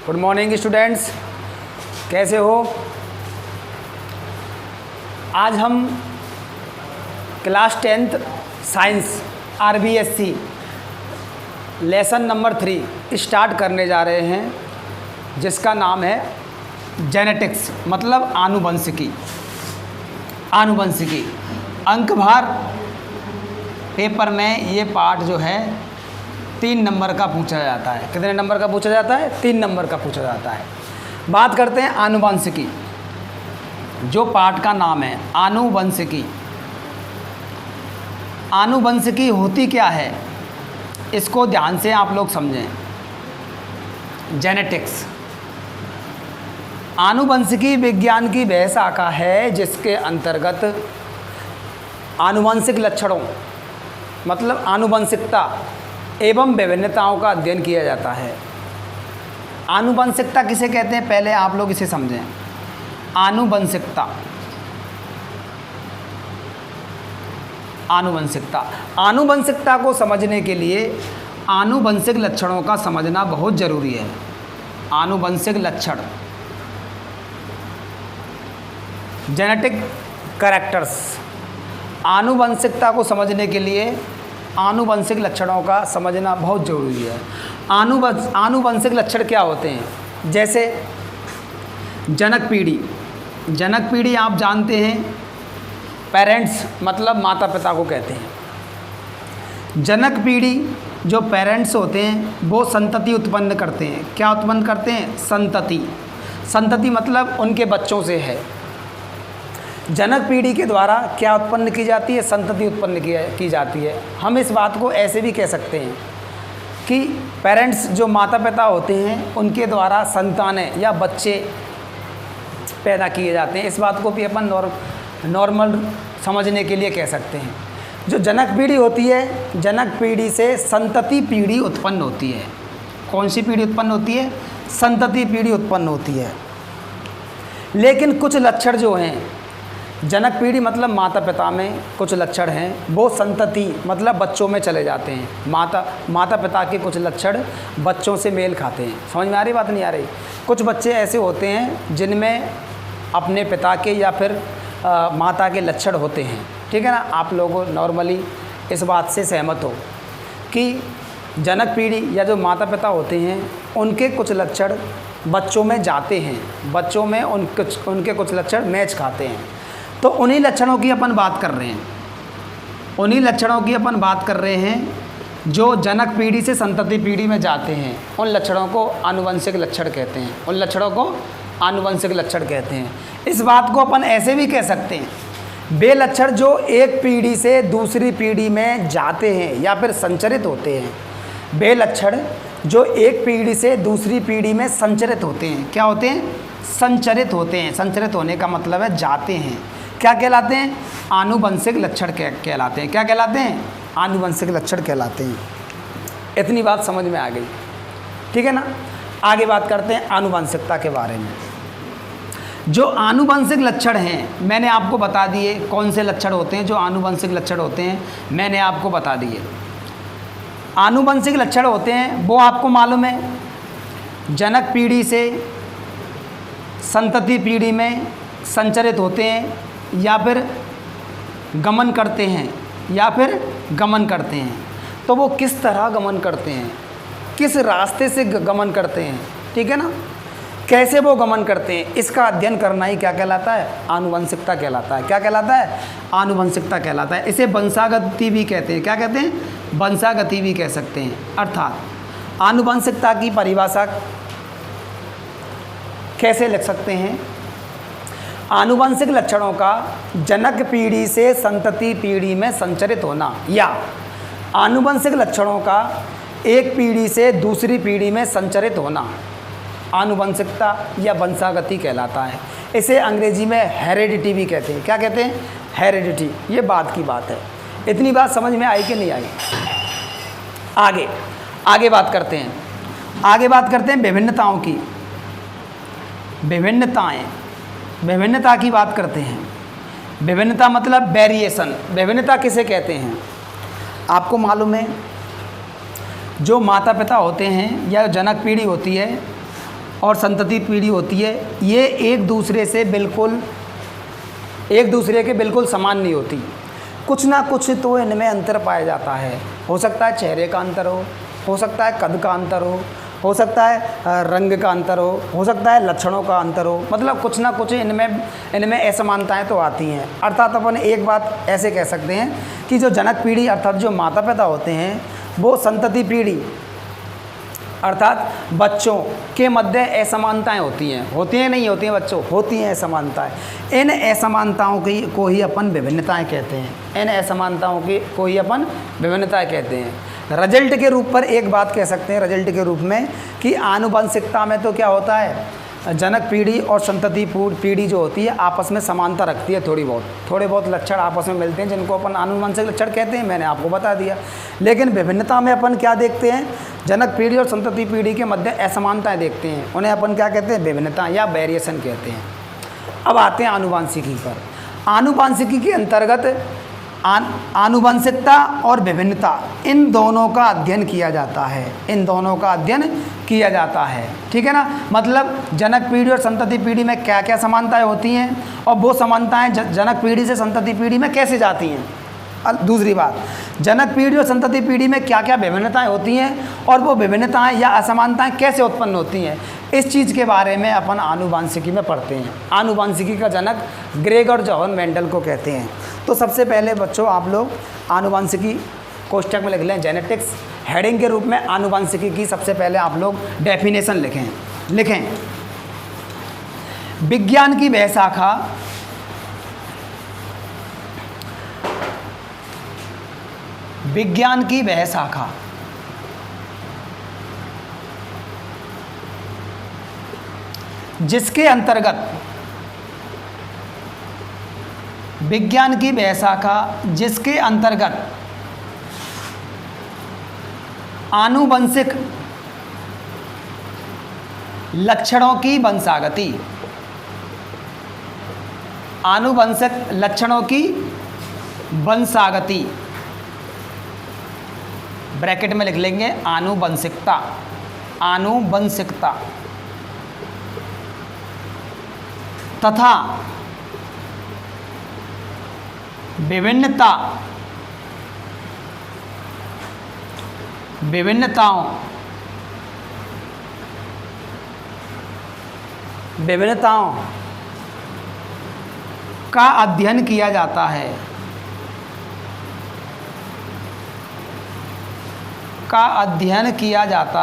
Good morning students, कैसे हो? आज हम class 10th science RBSC lesson number 3 start करने जा रहे हैं, जिसका नाम है जेनेटिक्स, मतलब आनुवंशिकी। आनुवंशिकी अंक भार पेपर में ये पार्ट जो है 3 नंबर का पूछा जाता है। कितने नंबर का पूछा जाता है? 3 नंबर का पूछा जाता है। बात करते हैं आनुवंशिकी। जो पार्ट का नाम है आनुवंशिकी। आनुवंशिकी होती क्या है, इसको ध्यान से आप लोग समझें। जेनेटिक्स आनुवंशिकी विज्ञान की वह शाखा है जिसके अंतर्गत आनुवंशिक लक्षणों, मतलब आनुवंशिकता एवं विभिन्नताओं का अध्ययन किया जाता है। आनुवंशिकता किसे कहते हैं, पहले आप लोग इसे समझें। आनुवंशिकता, आनुवंशिकता, आनुवंशिकता को समझने के लिए आनुवंशिक लक्षणों का समझना बहुत ज़रूरी है। आनुवंशिक लक्षण, जेनेटिक कैरेक्टर्स। आनुवंशिकता को समझने के लिए आनुवंशिक लक्षणों का समझना बहुत ज़रूरी है। आनुवंशिक लक्षण क्या होते हैं? जैसे जनक पीढ़ी। जनक पीढ़ी आप जानते हैं, पेरेंट्स मतलब माता पिता को कहते हैं। जनक पीढ़ी जो पेरेंट्स होते हैं वो संतति उत्पन्न करते हैं। क्या उत्पन्न करते हैं? संतति। संतति मतलब उनके बच्चों से है। जनक पीढ़ी के द्वारा क्या उत्पन्न की जाती है? संतति उत्पन्न की जाती है। हम इस बात को ऐसे भी कह सकते हैं कि पेरेंट्स जो माता पिता होते हैं उनके द्वारा संतानें या बच्चे पैदा किए जाते हैं। इस बात को भी अपन नॉर्मल समझने के लिए कह सकते हैं। जो जनक पीढ़ी होती है, जनक पीढ़ी से संतति पीढ़ी उत्पन्न होती है। कौन सी पीढ़ी उत्पन्न होती है? संतति पीढ़ी उत्पन्न होती है। लेकिन कुछ लक्षण जो हैं, जनक पीढ़ी मतलब माता पिता में कुछ लक्षण हैं वो संतति मतलब बच्चों में चले जाते हैं। माता पिता के कुछ लक्षण बच्चों से मेल खाते हैं। समझ में आ रही बात? नहीं आ रही? कुछ बच्चे ऐसे होते हैं जिनमें अपने पिता के या फिर माता के लक्षण होते हैं। ठीक है ना? आप लोग नॉर्मली इस बात से सहमत हो कि जनक पीढ़ी या जो माता पिता होते हैं उनके कुछ लक्षण बच्चों में जाते हैं, बच्चों में उनके कुछ लक्षण मैच खाते हैं। तो उन्हीं लक्षणों की अपन बात कर रहे हैं। उन्हीं लक्षणों की अपन बात कर रहे हैं जो जनक पीढ़ी से संतति पीढ़ी में जाते हैं। उन लक्षणों को आनुवंशिक लक्षण कहते हैं। उन लक्षणों को आनुवंशिक लक्षण कहते हैं। इस बात को अपन ऐसे भी कह सकते हैं, वे लक्षण जो एक पीढ़ी से दूसरी पीढ़ी में जाते हैं या फिर संचरित होते हैं। वे लक्षण जो एक पीढ़ी से दूसरी पीढ़ी में संचरित होते हैं। क्या होते हैं? संचरित होते हैं। संचरित होने का मतलब है जाते हैं। क्या कहलाते हैं? आनुवंशिक लक्षण कहलाते हैं। क्या कहलाते हैं? आनुवंशिक लक्षण कहलाते हैं। इतनी बात समझ में आ गई, ठीक है ना? आगे बात करते हैं आनुवंशिकता के बारे में। जो आनुवंशिक लक्षण हैं मैंने आपको बता दिए। कौन से लक्षण होते हैं जो आनुवंशिक लक्षण होते हैं, मैंने आपको बता दिए। आनुवंशिक लक्षण होते हैं वो आपको मालूम है, जनक पीढ़ी से संतति पीढ़ी में संचरित होते हैं या फिर गमन करते हैं, या फिर गमन करते हैं। तो वो किस तरह गमन करते हैं, किस रास्ते से गमन करते हैं, ठीक है ना? कैसे वो गमन करते हैं, इसका अध्ययन करना ही क्या कहलाता है? आनुवंशिकता कहलाता है। क्या कहलाता है? आनुवंशिकता कहलाता है। इसे वंशागति भी कहते हैं। क्या कहते हैं? वंशागति भी कह सकते हैं। अर्थात आनुवंशिकता की परिभाषा कैसे लिख सकते हैं? आनुवंशिक लक्षणों का जनक पीढ़ी से संतति पीढ़ी में संचरित होना, या आनुवंशिक लक्षणों का एक पीढ़ी से दूसरी पीढ़ी में संचरित होना आनुवंशिकता या वंशागति कहलाता है। इसे अंग्रेजी में हेरेडिटी भी कहते हैं। क्या कहते हैं? हेरेडिटी। ये बात की बात है। इतनी बात समझ में आई कि नहीं आई? आगे बात करते हैं। आगे बात करते हैं विभिन्नताओं की। विभिन्नता की बात करते हैं। विभिन्नता मतलब वेरिएशन। विभिन्नता किसे कहते हैं? आपको मालूम है, जो माता पिता होते हैं या जनक पीढ़ी होती है और संतति पीढ़ी होती है, ये एक दूसरे के बिल्कुल समान नहीं होती। कुछ ना कुछ तो इनमें अंतर पाया जाता है। हो सकता है चेहरे का अंतर हो सकता है कद का अंतर हो सकता है रंग का अंतर हो सकता है लक्षणों का अंतर हो, मतलब कुछ ना कुछ इनमें असमानताएं तो आती हैं। अर्थात अपन एक बात ऐसे कह सकते हैं कि जो जनक पीढ़ी अर्थात जो माता पिता होते हैं वो संतति पीढ़ी अर्थात बच्चों के मध्य असमानताएं होती हैं नहीं होती हैं बच्चों, होती हैं असमानताएं। इन असमानताओं को ही अपन विभिन्नताएं कहते हैं। इन असमानताओं को ही अपन विभिन्नताएं कहते हैं। रिजल्ट के रूप पर एक बात कह सकते हैं रिजल्ट के रूप में कि आनुवंशिकता में तो क्या होता है, जनक पीढ़ी और संतति पीढ़ी जो होती है आपस में समानता रखती है। थोड़े बहुत लक्षण आपस में मिलते हैं जिनको अपन आनुवंशिक लक्षण कहते हैं, मैंने आपको बता दिया। लेकिन विभिन्नता में अपन क्या देखते हैं, जनक पीढ़ी और संतति पीढ़ी के मध्य असमानताएं देखते हैं, उन्हें अपन क्या कहते हैं, विभिन्नता या वेरिएशन कहते हैं। अब आते हैं आनुवंशिकी पर। आनुवंशिकी के अंतर्गत आनुवंशिकता और विभिन्नता इन दोनों का अध्ययन किया जाता है। ठीक है ना, मतलब जनक पीढ़ी और संतति पीढ़ी में क्या क्या समानताएं होती हैं और वो समानताएं जनक पीढ़ी से संतति पीढ़ी में कैसे जाती हैं। दूसरी बात, जनक पीढ़ी और संतति पीढ़ी में क्या क्या विभिन्नताएं होती हैं और वो विभिन्नताएं या असमानताएं कैसे उत्पन्न होती हैं, इस चीज़ के बारे में अपन आनुवंशिकी में पढ़ते हैं। आनुवंशिकी का जनक ग्रेगर जोहन मेंडल को कहते हैं। तो सबसे पहले बच्चों आप लोग आनुवंशिकी कोष्ठक में लिख लें, जेनेटिक्स हेडिंग के रूप में आनुवंशिकी की सबसे पहले आप लोग डेफिनेशन लिखें। विज्ञान की वह शाखा जिसके अंतर्गत आनुवंशिक लक्षणों की वंशागति ब्रैकेट में लिख लेंगे आनुवंशिकता तथा विभिन्नताओं का अध्ययन किया जाता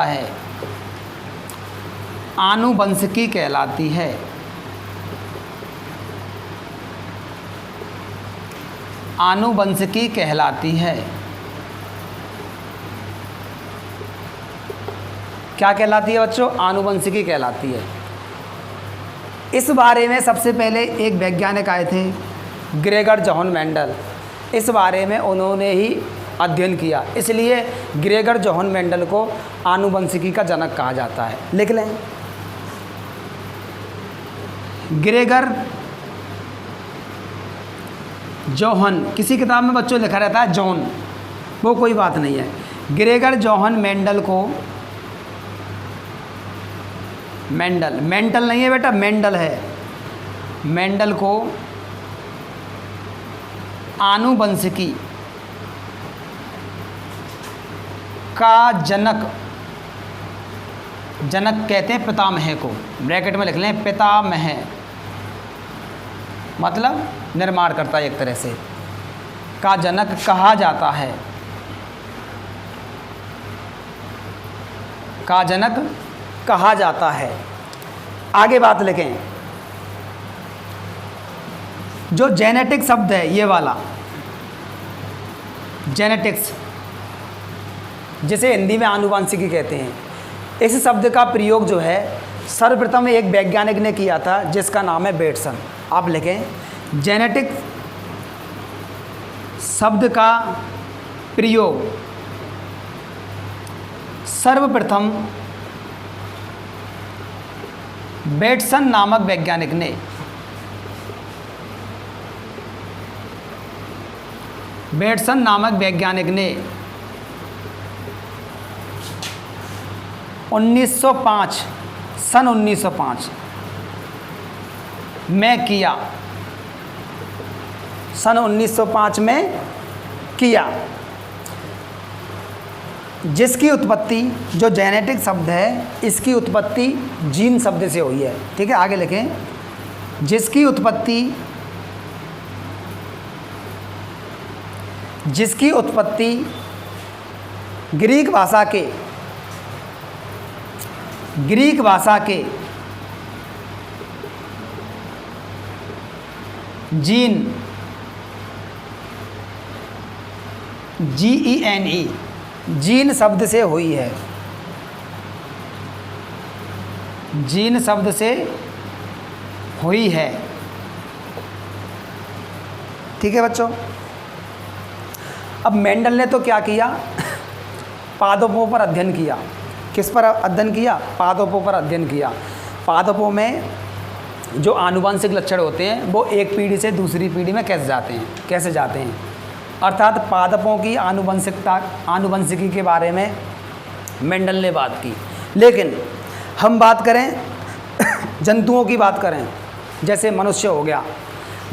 है आनुवंशिकी कहलाती है। क्या कहलाती है बच्चों, आनुवंशिकी कहलाती है। इस बारे में सबसे पहले एक वैज्ञानिक आए थे ग्रेगर जोहन मेंडल, इस बारे में उन्होंने ही अध्ययन किया, इसलिए ग्रेगर जोहन मेंडल को आनुवंशिकी का जनक कहा जाता है। लिख लें, ग्रेगर जोहन, किसी किताब में बच्चों लिखा रहता है जॉन, वो कोई बात नहीं है। ग्रेगर जोहन मेंडल को, मेंटल नहीं है बेटा, मेंडल है, मेंडल को आनुवंशिकी का जनक कहते हैं पितामह को, ब्रैकेट में लिख लें पितामह, मतलब निर्माण करता है एक तरह से, का जनक कहा जाता है। आगे बात लिखें, जो जेनेटिक शब्द है ये वाला जेनेटिक्स, जिसे हिंदी में आनुवंशिकी कहते हैं, इस शब्द का प्रयोग जो है सर्वप्रथम एक वैज्ञानिक ने किया था जिसका नाम है बेटसन। आप लिखें, जेनेटिक शब्द का प्रयोग सर्वप्रथम बेटसन नामक वैज्ञानिक ने 1905 सन 1905 में किया, सन 1905 में किया। जिसकी उत्पत्ति, जो जेनेटिक शब्द है इसकी उत्पत्ति जीन शब्द से हुई है। ठीक है, आगे लिखें, जिसकी उत्पत्ति ग्रीक भाषा के जीन GENE जीन शब्द से हुई है, जीन शब्द से हुई है। ठीक है बच्चों, अब मेंडल ने तो क्या किया, पादपों पर अध्ययन किया। किस पर अध्ययन किया? पादपों पर अध्ययन किया। पादपों में जो आनुवंशिक लक्षण होते हैं वो एक पीढ़ी से दूसरी पीढ़ी में कैसे जाते हैं, अर्थात पादपों की आनुवंशिकी के बारे में मेंडल ने बात की। लेकिन हम बात करें जंतुओं की बात करें, जैसे मनुष्य हो गया,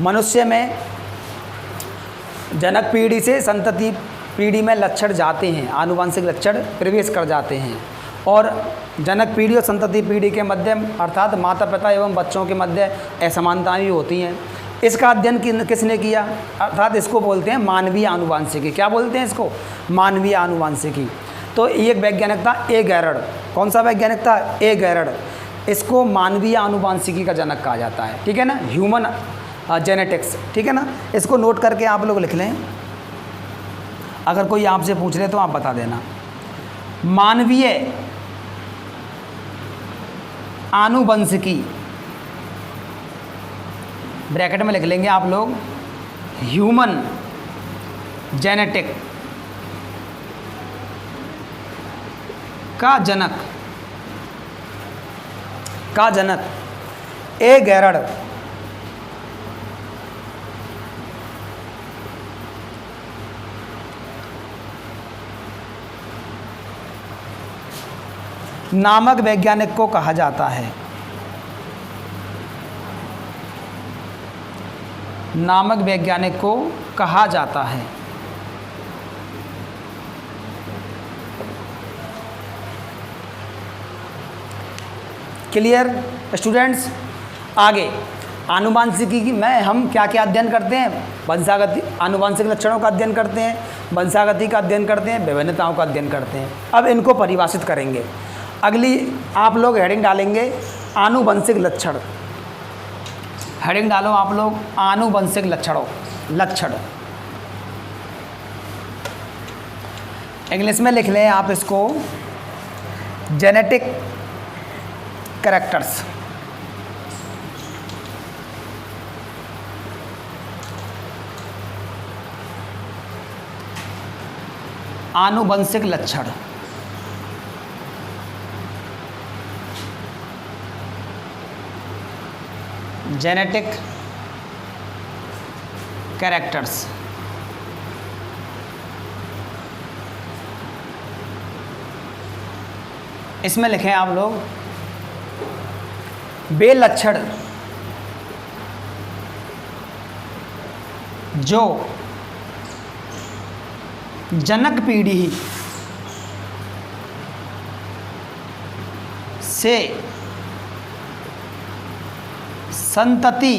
मनुष्य में जनक पीढ़ी से संतति पीढ़ी में लक्षण जाते हैं, आनुवंशिक लक्षण प्रवेश कर जाते हैं, और जनक पीढ़ी और संतति पीढ़ी के मध्य अर्थात माता पिता एवं बच्चों के मध्य असमानताएं भी होती हैं। इसका अध्ययन किसने किया? अर्थात इसको बोलते हैं मानवीय आनुवंशिकी। क्या बोलते हैं इसको? मानवीय आनुवंशिकी। तो एक वैज्ञानिक था ए गैरड। कौन सा वैज्ञानिक था? ए गैरड। इसको मानवीय आनुवंशिकी का जनक कहा जाता है। ठीक है ना, ह्यूमन जेनेटिक्स। ठीक है ना, इसको नोट करके आप लोग लिख लें, अगर कोई आपसे पूछ ले तो आप बता देना। मानवीय आनुवंशिकी ब्रैकेट में लिख लेंगे आप लोग, ह्यूमन जेनेटिक का जनक ए गैरड। नामक वैज्ञानिक को कहा जाता है। नामक वैज्ञानिक को कहा जाता है। Clear students? आगे आनुवंशिकी की में हम क्या क्या अध्ययन करते हैं? वंशागति, आनुवंशिक लक्षणों का अध्ययन करते हैं, वंशागति का अध्ययन करते हैं, विभिन्नताओं का अध्ययन करते हैं। अब इनको परिभाषित करेंगे। अगली आप लोग हेडिंग डालेंगे आनुवंशिक लक्षण। हेडिंग डालो आप लोग आनुवंशिक लक्षण। इंग्लिश में लिख लें आप इसको जेनेटिक कैरेक्टर्स। आनुवंशिक लक्षण। Genetic characters. इसमें लिखें आप लोग वे लक्षण जो जनक पीढ़ी से संतति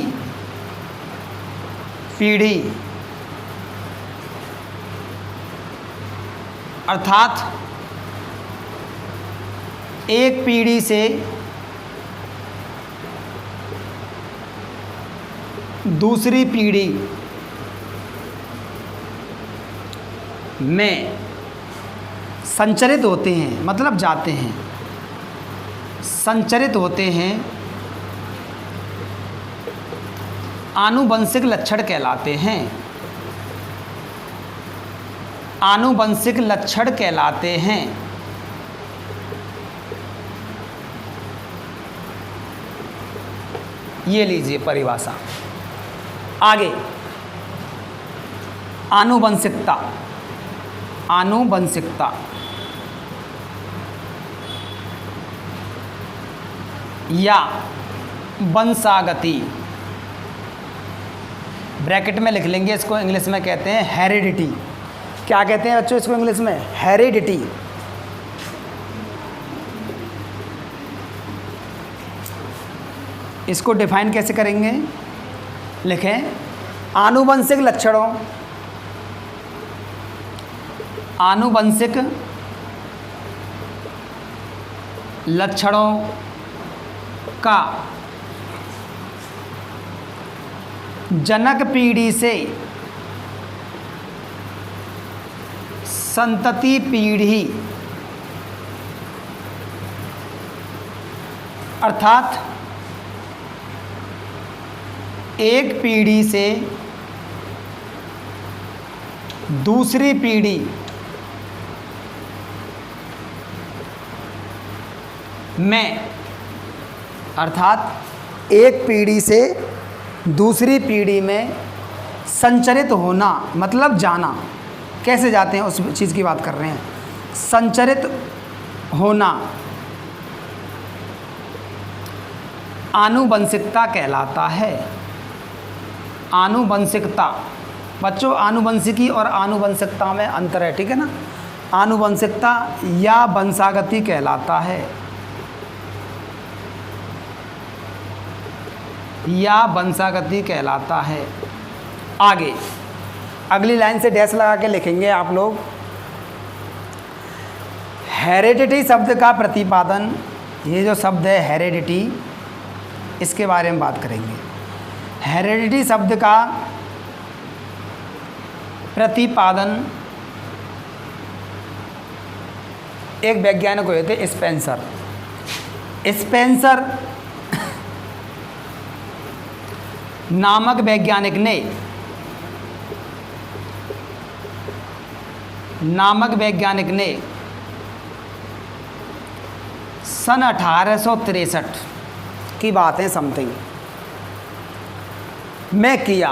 पीढ़ी अर्थात एक पीढ़ी से दूसरी पीढ़ी में संचरित होते हैं, मतलब जाते हैं, संचरित होते हैं, आनुवंशिक लक्षण कहलाते हैं। आनुवंशिक लक्षण कहलाते हैं। ये लीजिए परिभाषा। आगे आनुवंशिकता। आनुवंशिकता या वंशागति, ब्रैकेट में लिख लेंगे इसको, इंग्लिश में कहते हैं हेरिडिटी। क्या कहते हैं बच्चों इसको इंग्लिश में? हेरिडिटी। इसको डिफाइन कैसे करेंगे? लिखें, आनुवंशिक लक्षणों, आनुवंशिक लक्षणों का जनक पीढ़ी से संतति पीढ़ी, अर्थात एक पीढ़ी से दूसरी पीढ़ी में, अर्थात एक पीढ़ी से दूसरी पीढ़ी में संचरित होना, मतलब जाना। कैसे जाते हैं उस चीज़ की बात कर रहे हैं। संचरित होना आनुवंशिकता कहलाता है। आनुवंशिकता बच्चों, आनुवंशिकी और आनुवंशिकता में अंतर है, ठीक है ना। आनुवंशिकता या वंशागति कहलाता है, या वंशागति कहलाता है। आगे अगली लाइन से डैश लगा के लिखेंगे आप लोग। हेरिडिटी शब्द का प्रतिपादन, ये जो शब्द है हेरिडिटी, इसके बारे में बात करेंगे। हेरिडिटी शब्द का प्रतिपादन एक वैज्ञानिक हुए थे, स्पेंसर। स्पेंसर नामक वैज्ञानिक ने सन 1863 की बात है समथिंग में किया।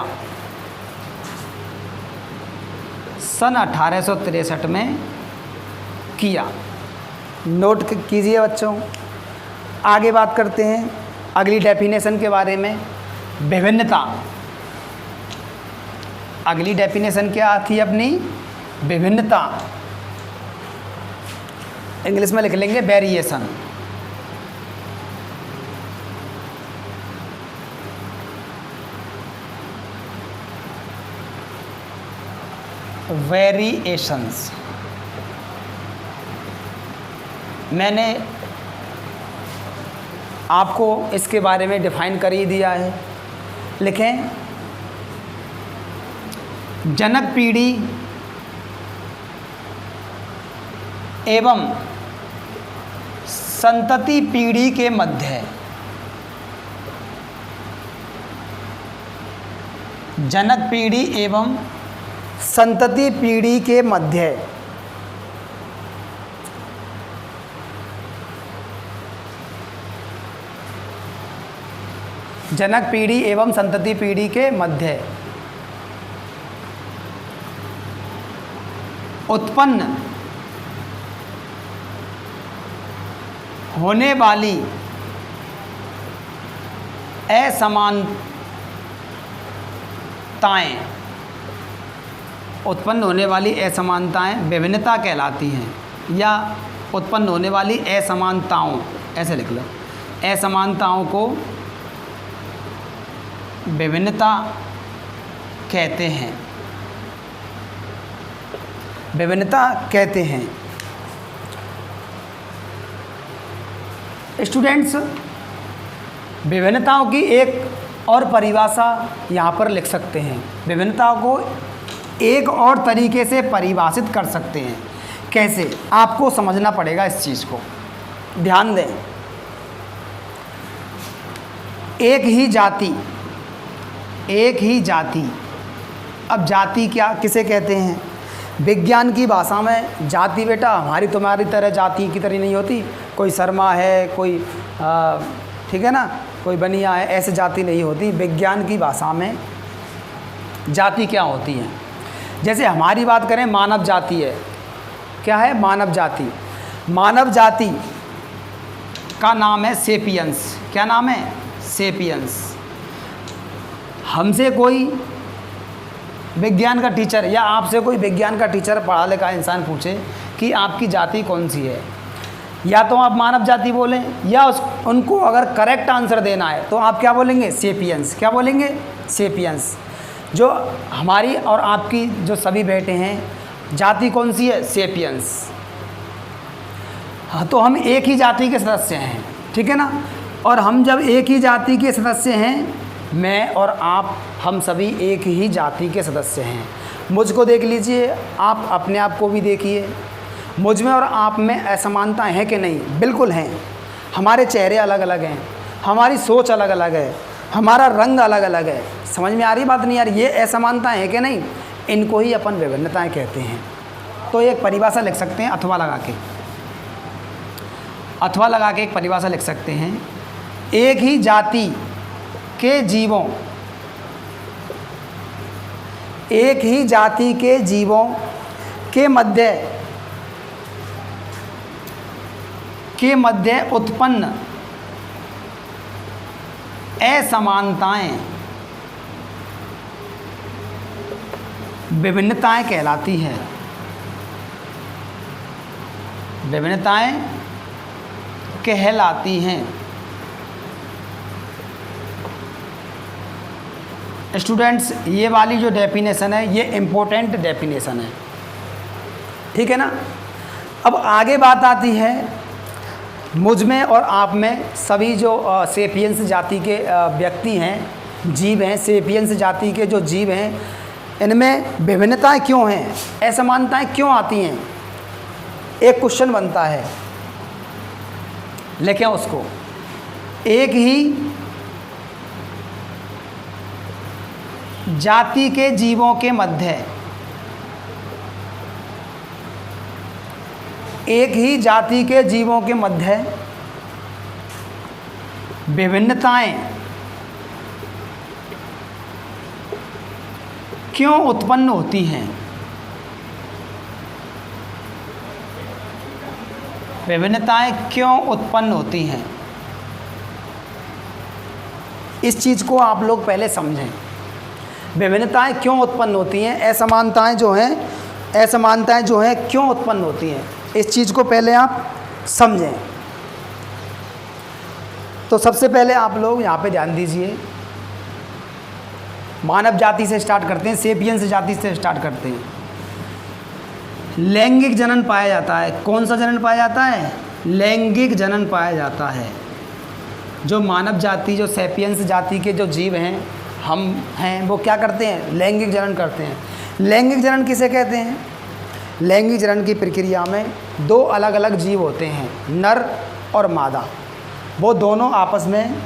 सन 1863 में किया। नोट कीजिए बच्चों। आगे बात करते हैं अगली डेफिनेशन के बारे में। विभिन्नता, अगली डेफिनेशन क्या थी अपनी? विभिन्नता। इंग्लिश में लिख लेंगे वेरिएशन। वेरिएशंस मैंने आपको इसके बारे में डिफाइन कर ही दिया है। लिखें, जनक पीढ़ी एवं संतति पीढ़ी के मध्य, जनक पीढ़ी एवं संतति पीढ़ी के मध्य जनक पीढ़ी एवं संतति पीढ़ी के मध्य उत्पन्न होने वाली असमानताएं, उत्पन्न होने वाली असमानताएं विभिन्नता कहलाती हैं, या उत्पन्न होने वाली असमानताओं, ऐसे लिख लो, असमानताओं को विभिन्नता कहते हैं, विभिन्नता कहते हैं। स्टूडेंट्स, विभिन्नताओं की एक और परिभाषा यहाँ पर लिख सकते हैं। विभिन्नताओं को एक और तरीके से परिभाषित कर सकते हैं। कैसे? आपको समझना पड़ेगा इस चीज़ को, ध्यान दें। एक ही जाति, अब जाति क्या किसे कहते हैं? विज्ञान की भाषा में जाति बेटा हमारी तुम्हारी तरह जाति की तरह नहीं होती। कोई शर्मा है, कोई ठीक है ना, कोई बनिया है, ऐसे जाति नहीं होती। विज्ञान की भाषा में जाति क्या होती है? जैसे हमारी बात करें, मानव जाति है। क्या है? मानव जाति। मानव जाति का नाम है सेपियंस। क्या नाम है? सेपियंस। हमसे कोई विज्ञान का टीचर या आपसे कोई विज्ञान का टीचर, पढ़ा लिखा इंसान पूछे कि आपकी जाति कौन सी है, या तो आप मानव जाति बोलें, या उनको अगर करेक्ट आंसर देना है तो आप क्या बोलेंगे? सेपियंस। क्या बोलेंगे? सेपियंस। जो हमारी और आपकी जो सभी बेटे हैं, जाति कौन सी है? सेपियंस। हाँ, तो हम एक ही जाति के सदस्य हैं, ठीक है ना। और हम जब एक ही जाति के सदस्य हैं, मैं और आप, हम सभी एक ही जाति के सदस्य हैं। मुझको देख लीजिए, आप अपने आप को भी देखिए, मुझ में और आप में असमानताएं हैं कि नहीं? बिल्कुल हैं। हमारे चेहरे अलग अलग हैं, हमारी सोच अलग अलग है, हमारा रंग अलग अलग है। समझ में आ रही बात नहीं यार? ये असमानताएं हैं कि नहीं? इनको ही अपन विभिन्नताएं कहते हैं। तो एक परिभाषा लिख सकते हैं अथवा लगा के, अथवा लगा के एक परिभाषा लिख सकते हैं। एक ही जाति के जीवों, एक ही जाति के जीवों के मध्य उत्पन्न असमानताएं विभिन्नताएं कहलाती हैं। विभिन्नताएं कहलाती हैं। स्टूडेंट्स, ये वाली जो डेफिनेशन है, ये इम्पोर्टेंट डेफिनेशन है, ठीक है ना। अब आगे बात आती है, मुझ में और आप में सभी जो सेपियंस जाति के व्यक्ति हैं, जीव हैं, सेपियंस जाति के जो जीव हैं, इनमें विभिन्नताएं क्यों हैं, असमानताएं क्यों आती हैं? एक क्वेश्चन बनता है, लेकिन उसको एक ही जाति के जीवों के मध्य, एक ही जाति के जीवों के मध्य विभिन्नताएं क्यों उत्पन्न होती हैं? विभिन्नताएं क्यों उत्पन्न होती हैं? इस चीज़ को आप लोग पहले समझें। विभिन्नताएं क्यों उत्पन्न होती हैं, असमानताएं जो हैं क्यों उत्पन्न होती हैं, इस चीज़ को पहले आप समझें। तो सबसे पहले आप लोग यहाँ पे ध्यान दीजिए, मानव जाति से स्टार्ट करते हैं, सेपियंस जाति से स्टार्ट करते हैं। लैंगिक जनन पाया जाता है। कौन सा जनन पाया जाता है? लैंगिक जनन पाया जाता है। जो मानव जाति, जो सेपियंस जाति के जो जीव हैं, हम हैं, वो क्या करते हैं? लैंगिक जनन करते हैं। लैंगिक जनन किसे कहते हैं? लैंगिक जनन की प्रक्रिया में दो अलग अलग जीव होते हैं, नर और मादा। वो दोनों आपस में,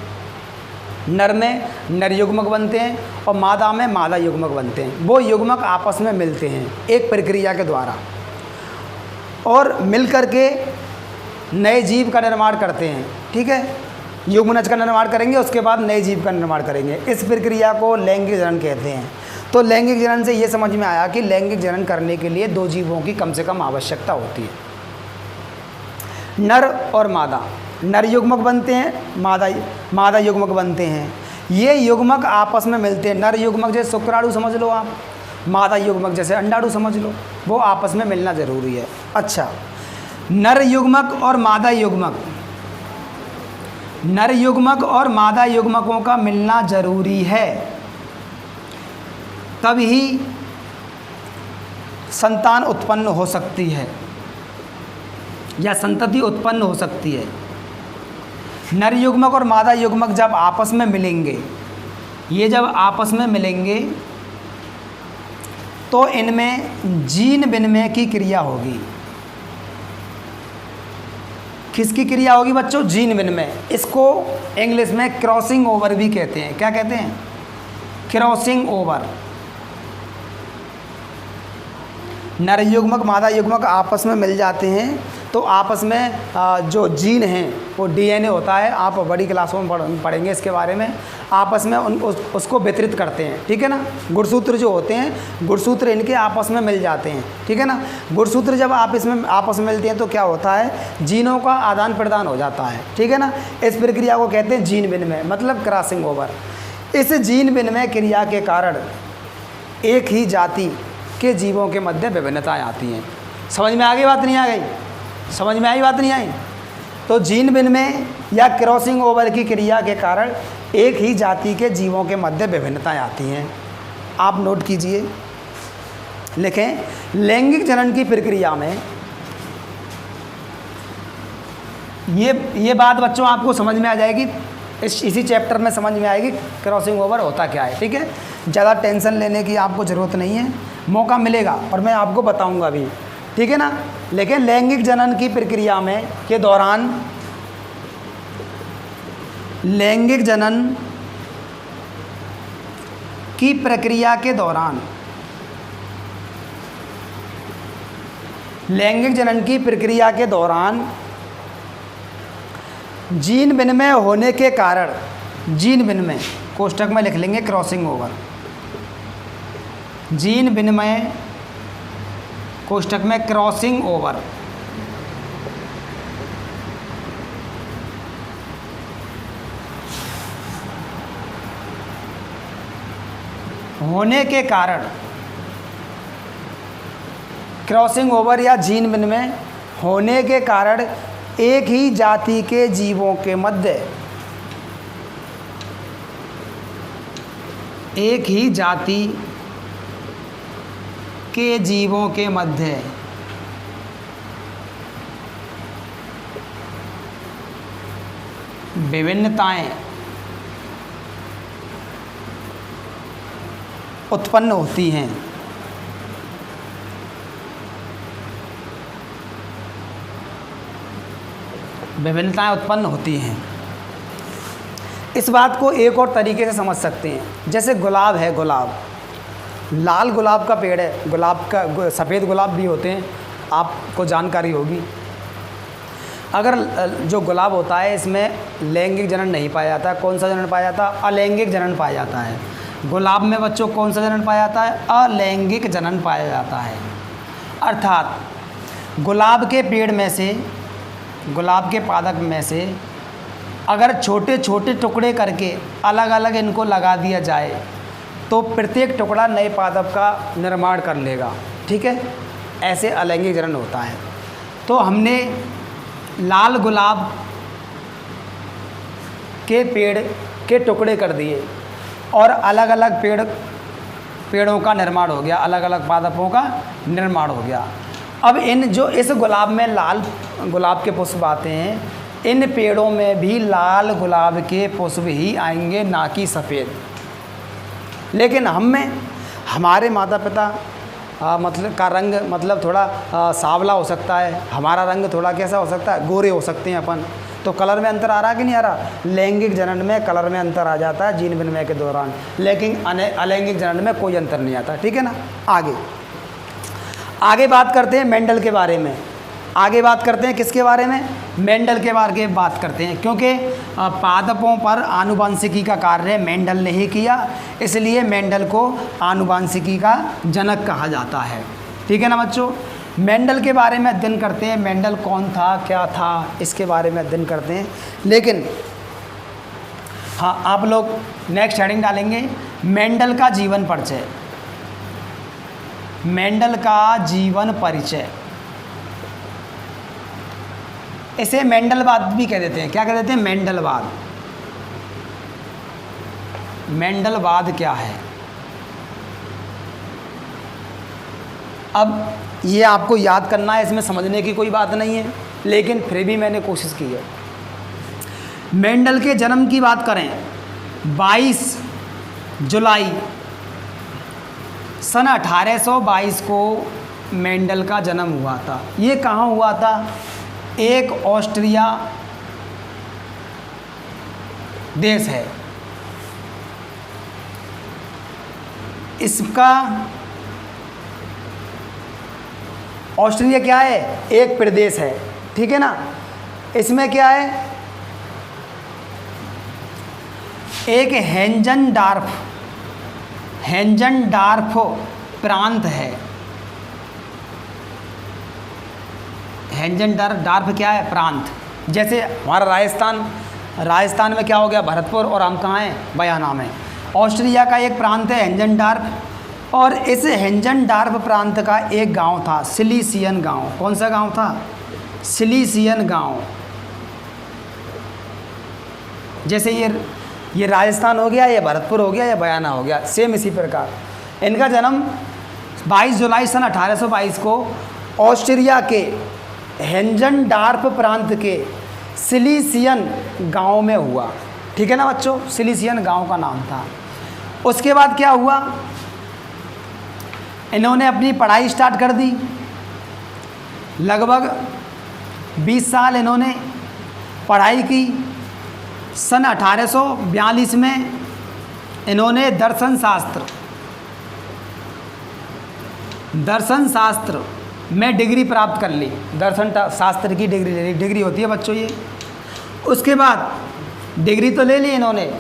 नर में नर युग्मक बनते हैं और मादा में मादा युग्मक बनते हैं। वो युग्मक आपस में मिलते हैं एक प्रक्रिया के द्वारा, और मिलकर के नए जीव का निर्माण करते हैं, ठीक है। युग्मनज का निर्माण करेंगे, उसके बाद नए जीव का निर्माण करेंगे। इस प्रक्रिया को लैंगिक जनन कहते हैं। तो लैंगिक जनन से ये समझ में आया कि लैंगिक जनन करने के लिए दो जीवों की कम से कम आवश्यकता होती है, नर और मादा। नर युग्मक बनते हैं, मादा युग्मक बनते हैं। ये युग्मक आपस में मिलते हैं। नर युग्मक जैसे शुक्राणु समझ लो आप, मादा युग्मक जैसे अंडाणु समझ लो, वो आपस में मिलना ज़रूरी है। अच्छा, नर युग्मक और मादा युग्मक, नर युग्मक और मादा युग्मकों का मिलना जरूरी है, तभी संतान उत्पन्न हो सकती है या संतति उत्पन्न हो सकती है। नर युग्मक और मादा युग्मक जब आपस में मिलेंगे, ये जब आपस में मिलेंगे तो इनमें जीन विनिमय की क्रिया होगी। किसकी क्रिया होगी बच्चों? जीन विनिमय। इसको इंग्लिश में क्रॉसिंग ओवर भी कहते हैं। क्या कहते हैं? Crossing over. नर युग्मक मादा युग्मक आपस में मिल जाते हैं तो आपस में जो जीन हैं वो डीएनए होता है, आप बड़ी क्लासों में पढ़ेंगे इसके बारे में, आपस में उसको वितरित करते हैं, ठीक है ना। गुणसूत्र जो होते हैं, गुणसूत्र इनके आपस में मिल जाते हैं, ठीक है ना। गुणसूत्र जब आपस में मिलते हैं तो क्या होता है, जीनों का आदान प्रदान हो जाता है, ठीक है ना। इस प्रक्रिया को कहते हैं जीन विनिमय, मतलब क्रॉसिंग ओवर। इस जीन विनिमय क्रिया के कारण एक ही जाति के जीवों के मध्य विभिन्नताएं आती हैं। समझ में आ गई बात, नहीं आ गई? समझ में आई बात, नहीं आई? तो जीन विनिमय या क्रॉसिंग ओवर की क्रिया के कारण एक ही जाति के जीवों के मध्य विभिन्नताएं आती हैं। आप नोट कीजिए, लिखें, लैंगिक जनन की प्रक्रिया में ये बात बच्चों आपको समझ में आ जाएगी, इसी चैप्टर में समझ में आएगी क्रॉसिंग ओवर होता क्या है, ठीक है। ज़्यादा टेंशन लेने की आपको ज़रूरत नहीं है, मौका मिलेगा और मैं आपको बताऊंगा भी, ठीक है ना। लेकिन लैंगिक जनन की प्रक्रिया में के दौरान, लैंगिक जनन की प्रक्रिया के दौरान, लैंगिक जनन की प्रक्रिया के दौरान जीन विनिमय होने के कारण, जीन विनिमय कोष्ठक में लिख लेंगे क्रॉसिंग ओवर, जीन विनिमय कोष्ठक में क्रॉसिंग ओवर होने के कारण, क्रॉसिंग ओवर या जीन विनिमय होने के कारण एक ही जाति के जीवों के मध्य, एक ही जाति के जीवों के मध्य विभिन्नताएं उत्पन्न होती हैं। विभिन्नताएं उत्पन्न होती हैं। इस बात को एक और तरीके से समझ सकते हैं, जैसे गुलाब है, गुलाब, लाल गुलाब का पेड़ है, गुलाब का सफ़ेद गुलाब भी होते हैं, आपको जानकारी होगी। अगर जो गुलाब होता है इसमें लैंगिक जनन नहीं पाया जाता, कौन सा जनन पाया जाता है? अलैंगिक जनन पाया जाता है। गुलाब में बच्चों कौन सा जनन पाया जाता है? अलैंगिक जनन पाया जाता है। अर्थात गुलाब के पेड़ में से, गुलाब के पादप में से अगर छोटे छोटे टुकड़े करके अलग अलग इनको लगा दिया जाए तो प्रत्येक टुकड़ा नए पादप का निर्माण कर लेगा, ठीक है। ऐसे अलैंगिक जनन होता है। तो हमने लाल गुलाब के पेड़ के टुकड़े कर दिए और अलग अलग पेड़ों का निर्माण हो गया, अलग अलग पादपों का निर्माण हो गया। अब इन जो इस गुलाब में लाल गुलाब के पुष्प आते हैं, इन पेड़ों में भी लाल गुलाब के पुष्प ही आएंगे, ना कि सफ़ेद। लेकिन हमारे माता पिता मतलब का रंग मतलब थोड़ा सांवला हो सकता है, हमारा रंग थोड़ा कैसा हो सकता है, गोरे हो सकते हैं अपन। तो कलर में अंतर आ रहा है कि नहीं आ रहा? लैंगिक जनन में कलर में अंतर आ जाता है जीन विनिमय के दौरान, लेकिन अलैंगिक जनन में कोई अंतर नहीं आता, ठीक है ना। आगे बात करते हैं मेंडल के बारे में। आगे बात करते हैं किसके बारे में? मेंडल के बारे में बात करते हैं, क्योंकि पादपों पर आनुवंशिकी का कार्य मेंडल ने ही किया, इसलिए मेंडल को आनुवंशिकी का जनक कहा जाता है, ठीक है ना बच्चों। मेंडल के बारे में अध्ययन करते हैं, मेंडल कौन था, क्या था, इसके बारे में अध्ययन करते हैं। लेकिन हाँ, आप लोग नेक्स्ट हेडिंग डालेंगे मेंडल का जीवन परिचय। मेंडल का जीवन परिचय, इसे मेंडलवाद भी कह देते हैं। क्या कह देते हैं? मेंडलवाद। मेंडलवाद क्या है? अब ये आपको याद करना है, इसमें समझने की कोई बात नहीं है, लेकिन फिर भी मैंने कोशिश की है। मेंडल के जन्म की बात करें, 22 जुलाई सन 1822 को मेंडल का जन्म हुआ था। ये कहाँ हुआ था? एक ऑस्ट्रिया देश है, इसका ऑस्ट्रिया क्या है? एक प्रदेश है, ठीक है ना। इसमें क्या है, एक हेंजनडार्फ प्रांत है। हेंजनडार्फ क्या है, प्रांत। जैसे हमारा राजस्थान में क्या हो गया, भरतपुर, और हम कहाँ हैं, बयाना में। ऑस्ट्रिया का एक प्रांत है हेंजनडार्फ, और इस हेंजनडार्फ प्रांत का एक गांव था सिलीसियन गांव। कौन सा गांव था, सिलीसियन गांव। जैसे ये राजस्थान हो गया, ये भरतपुर हो गया, या बयाना हो गया, सेम इसी प्रकार। इनका जन्म 22 जुलाई सन 1822 को ऑस्ट्रिया के हेंजनडार्फ प्रांत के सिलीसियन गांव में हुआ। ठीक है ना बच्चों, सिलीसियन गांव का नाम था। उसके बाद क्या हुआ, इन्होंने अपनी पढ़ाई स्टार्ट कर दी। लगभग 20 साल इन्होंने पढ़ाई की। सन 1842 में इन्होंने दर्शन शास्त्र में डिग्री प्राप्त कर ली। दर्शन शास्त्र की डिग्री होती है बच्चों ये। उसके बाद डिग्री तो ले ली इन्होंने,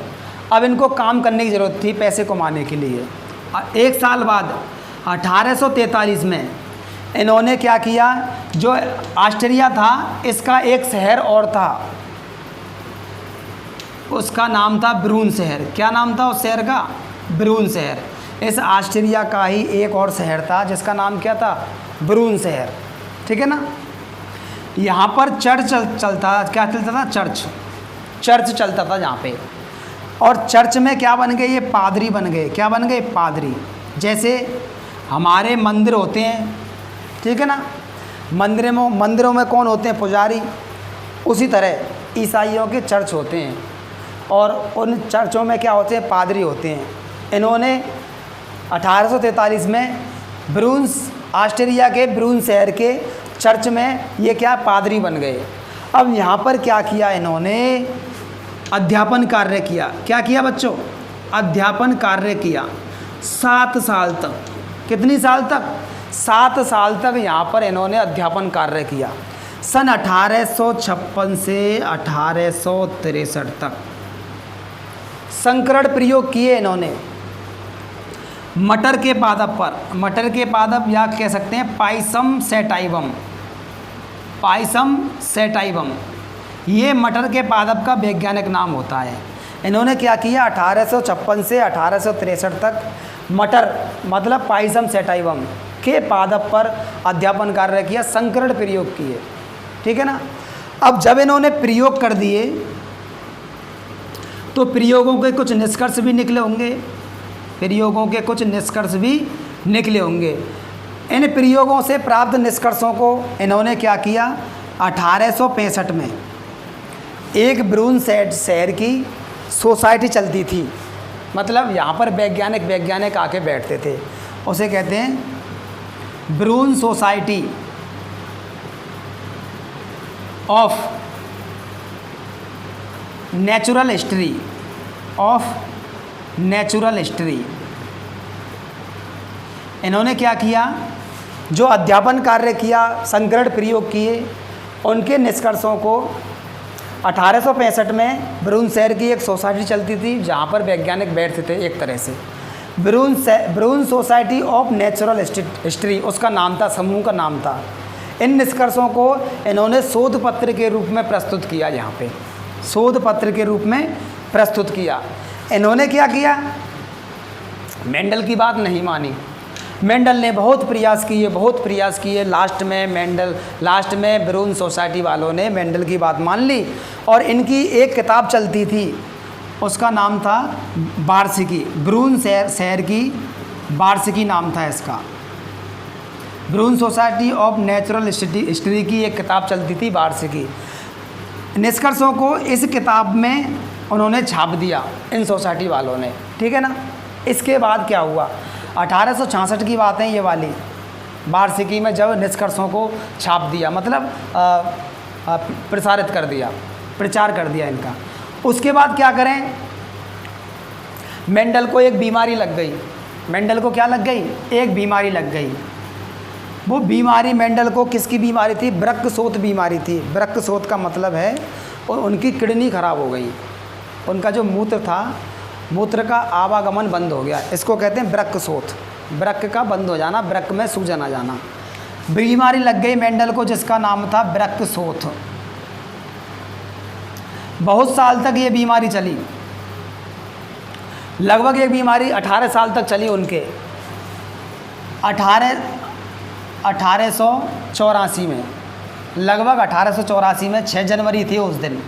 अब इनको काम करने की ज़रूरत थी पैसे कमाने के लिए। एक साल बाद 1843 में इन्होंने क्या किया, जो ऑस्ट्रिया था इसका एक शहर और था, उसका नाम था ब्रून शहर। क्या नाम था उस शहर का, ब्रून शहर। इस ऑस्ट्रिया का ही एक और शहर था जिसका नाम क्या था, ब्रून शहर। ठीक है ना। यहाँ पर चर्च चलता, क्या चलता था, चर्च चलता था यहाँ पे। और चर्च में क्या बन गए, ये पादरी बन गए। क्या बन गए, पादरी। जैसे हमारे मंदिर होते हैं, ठीक है ना, मंदिरों में कौन होते हैं, पुजारी। उसी तरह ईसाइयों के चर्च होते हैं, और उन चर्चों में क्या होते हैं, पादरी होते हैं। इन्होंने 1843 में ऑस्ट्रिया के ब्रून शहर के चर्च में ये क्या, पादरी बन गए। अब यहाँ पर क्या किया इन्होंने, अध्यापन कार्य किया। क्या किया बच्चों, अध्यापन कार्य किया 7 साल तक। कितनी साल तक, 7 साल तक यहाँ पर इन्होंने अध्यापन कार्य किया। सन 1856 से 1863 तक संकरण प्रयोग किए इन्होंने मटर के पादप पर। मटर के पादप या कह सकते हैं पाइसम सेटाइवम, ये मटर के पादप का वैज्ञानिक नाम होता है। इन्होंने क्या किया, 1856 से 1863 तक मटर मतलब पाइसम सेटाइवम के पादप पर अध्यापन कार्य किया, संकरण प्रयोग किए। ठीक है ना। अब जब इन्होंने प्रयोग कर दिए तो प्रयोगों के कुछ निष्कर्ष भी निकले होंगे। इन प्रयोगों से प्राप्त निष्कर्षों को इन्होंने क्या किया, 1865 में एक ब्रून शहर की सोसाइटी चलती थी। मतलब यहाँ पर वैज्ञानिक आके बैठते थे, उसे कहते हैं ब्रून सोसाइटी ऑफ नेचुरल हिस्ट्री। इन्होंने क्या किया, जो अध्यापन कार्य किया, संकरण प्रयोग किए, उनके निष्कर्षों को 1865 में ब्रून शहर की एक सोसाइटी चलती थी जहाँ पर वैज्ञानिक बैठते थे एक तरह से, ब्रून सोसाइटी ऑफ नेचुरल हिस्ट्री उसका नाम था, समूह का नाम था। इन निष्कर्षों को इन्होंने शोध पत्र के रूप में प्रस्तुत किया। यहाँ पे शोध पत्र के रूप में प्रस्तुत किया। इन्होंने क्या किया, मेंडल की बात नहीं मानी। मेंडल ने बहुत प्रयास किए। लास्ट में ब्रून सोसाइटी वालों ने मेंडल की बात मान ली और इनकी एक किताब चलती थी, उसका नाम था वार्षिकी। ब्रून शहर की वार्षिकी नाम था इसका। ब्रून सोसाइटी ऑफ नेचुरल हिस्ट्री की एक किताब चलती थी, वार्षिकी। निष्कर्षों को इस किताब में उन्होंने छाप दिया इन सोसाइटी वालों ने। ठीक है ना। इसके बाद क्या हुआ, 1866 की बात है ये वाली, वार्षिकी में जब निष्कर्षों को छाप दिया, मतलब प्रचार कर दिया इनका। उसके बाद क्या करें, मेंडल को एक बीमारी लग गई। मेंडल को क्या लग गई, एक बीमारी लग गई। वो बीमारी मेंडल को किसकी बीमारी थी? वृक्कशोथ बीमारी थी। वृक्कशोथ का मतलब है उनकी किडनी खराब हो गई, उनका जो मूत्र था, मूत्र का आवागमन बंद हो गया, इसको कहते हैं वृक्कशोथ। वृक्क का बंद हो जाना, वृक्क में सूजन आ जाना, बीमारी लग गई मेंडल को जिसका नाम था वृक्कशोथ। बहुत साल तक ये बीमारी चली, लगभग ये बीमारी 18 साल तक चली उनके। 1884 में, लगभग 1884 में 6 जनवरी थी उस दिन,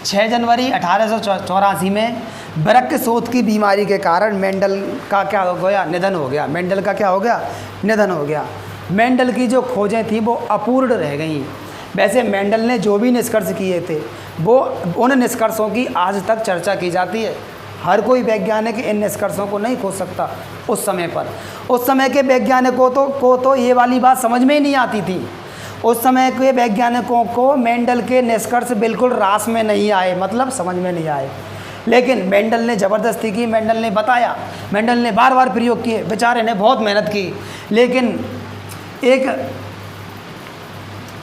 6 जनवरी 1884 में वृक्कशोथ की बीमारी के कारण मेंडल का क्या हो गया? निधन हो गया। मेंडल का क्या हो गया? निधन हो गया। मेंडल की जो खोजें थी वो अपूर्ण रह गईं। वैसे मेंडल ने जो भी निष्कर्ष किए थे वो उन निष्कर्षों की आज तक चर्चा की जाती है। हर कोई वैज्ञानिक इन निष्कर्षों को नहीं खोज सकता उस समय पर। उस समय के वैज्ञानिकों को तो ये वाली बात समझ में ही नहीं आती थी। उस समय के वैज्ञानिकों को मेंडल के निष्कर्ष बिल्कुल रास में नहीं आए, मतलब समझ में नहीं आए। लेकिन मेंडल ने ज़बरदस्ती की, मेंडल ने बताया, मेंडल ने बार बार प्रयोग किए, बेचारे ने बहुत मेहनत की, लेकिन एक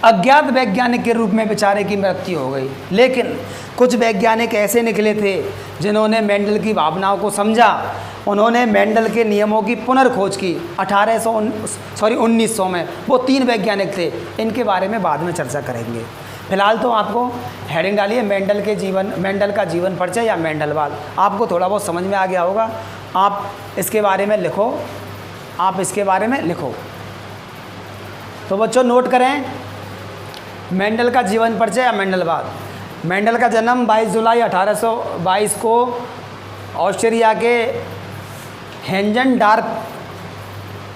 अज्ञात वैज्ञानिक के रूप में बेचारे की मृत्यु हो गई। लेकिन कुछ वैज्ञानिक ऐसे निकले थे जिन्होंने मेंडल की भावनाओं को समझा, उन्होंने मेंडल के नियमों की पुनर्खोज की 1900 में। वो 3 वैज्ञानिक थे, इनके बारे में बाद में चर्चा करेंगे। फिलहाल तो आपको हेडिंग डालिए मेंडल का जीवन परिचय या मेंडलवाद। आपको थोड़ा बहुत समझ में आ गया होगा, आप इसके बारे में लिखो, आप इसके बारे में लिखो। तो बच्चों नोट करें, मेंडल का जीवन परिचय या मेंडलवाद। मेंडल का जन्म 22 जुलाई 1822 को ऑस्ट्रिया के हेंजनडार्फ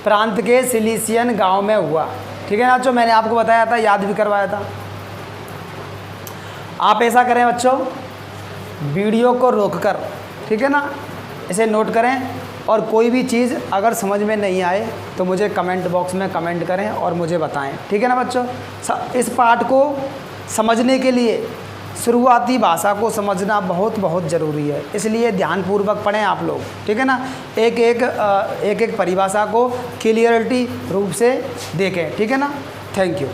प्रांत के सिलीसियन गांव में हुआ। ठीक है ना बच्चों, मैंने आपको बताया था, याद भी करवाया था। आप ऐसा करें बच्चों, वीडियो को रोककर, ठीक है ना, इसे नोट करें, और कोई भी चीज़ अगर समझ में नहीं आए तो मुझे कमेंट बॉक्स में कमेंट करें और मुझे बताएं। ठीक है ना बच्चों, इस पाठ को समझने के लिए शुरुआती भाषा को समझना बहुत बहुत ज़रूरी है, इसलिए ध्यानपूर्वक पढ़ें आप लोग। ठीक है ना, एक एक परिभाषा को क्लियरिटी रूप से देखें। ठीक है ना, थैंक यू।